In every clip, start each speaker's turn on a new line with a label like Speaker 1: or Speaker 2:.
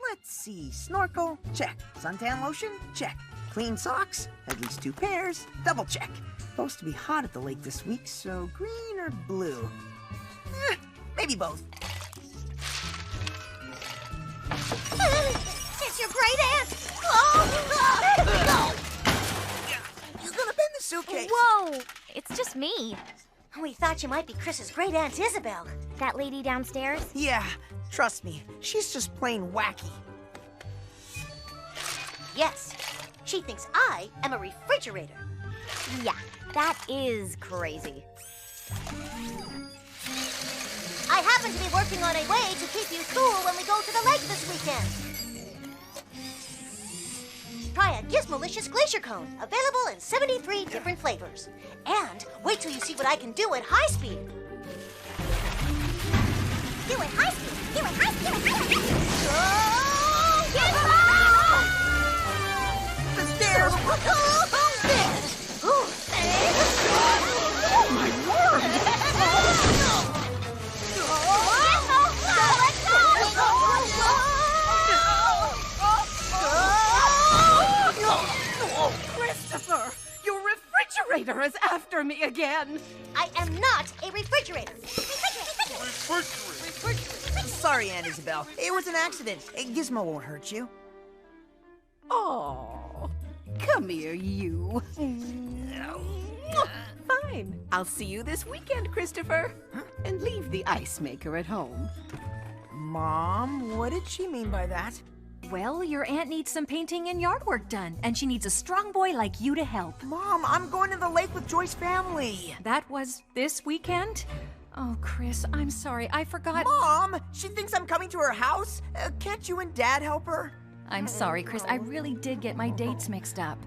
Speaker 1: Let's see. Snorkel, check. Suntan lotion, check. Clean socks, at least 2 pairs, double check. Supposed to be hot at the lake this week, so green or blue? Maybe both.
Speaker 2: It's your great aunt! Oh!
Speaker 1: You're gonna bend the suitcase.
Speaker 3: Whoa! It's just me.
Speaker 2: We thought you might be Chris's great aunt Isabel.
Speaker 3: That lady downstairs?
Speaker 1: Yeah, trust me, she's just plain wacky.
Speaker 2: Yes, she thinks I am a refrigerator.
Speaker 3: Yeah, that is crazy.
Speaker 2: I happen to be working on a way to keep you cool when we go to the lake this weekend. Try a Gizmolicious Glacier Cone, available in 73 different flavors. And wait till you see what I can do at high speed.
Speaker 3: Do it high speed! Do it high speed! Do it high speed!
Speaker 1: The stairs! Oh my word!
Speaker 4: Christopher, your refrigerator is after me again.
Speaker 2: I am not a refrigerator.
Speaker 1: Sorry, Aunt Isabel. It was an accident. Gizmo won't hurt you.
Speaker 4: Oh, come here, you. Fine. I'll see you this weekend, Christopher. And leave the ice maker at home.
Speaker 1: Mom, what did she mean by that?
Speaker 5: Well, your aunt needs some painting and yard work done, and she needs a strong boy like you to help.
Speaker 1: Mom, I'm going to the lake with Joy's family.
Speaker 5: That was this weekend? Oh, Chris, I'm sorry. I forgot.
Speaker 1: Mom, she thinks I'm coming to her house. Can't you and Dad help her?
Speaker 5: I'm sorry, Chris. I really did get my dates mixed up.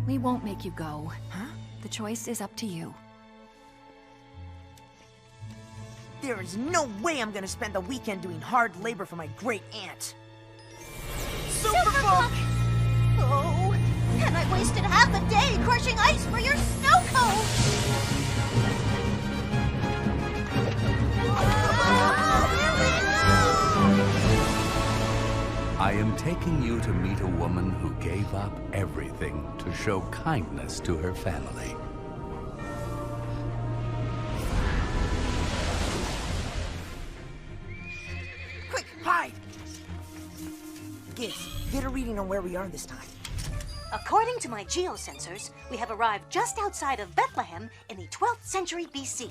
Speaker 5: We won't make you go.
Speaker 1: Huh?
Speaker 5: The choice is up to you.
Speaker 1: There is no way I'm going to spend the weekend doing hard labor for my great aunt. Superbook!
Speaker 2: Oh, and I wasted half a day crushing ice for your snow cone!
Speaker 6: I am taking you to meet a woman who gave up everything to show kindness to her family.
Speaker 1: Quick, hide! Giz, get a reading on where we are this time.
Speaker 2: According to my geosensors, we have arrived just outside of Bethlehem in the 12th century BC.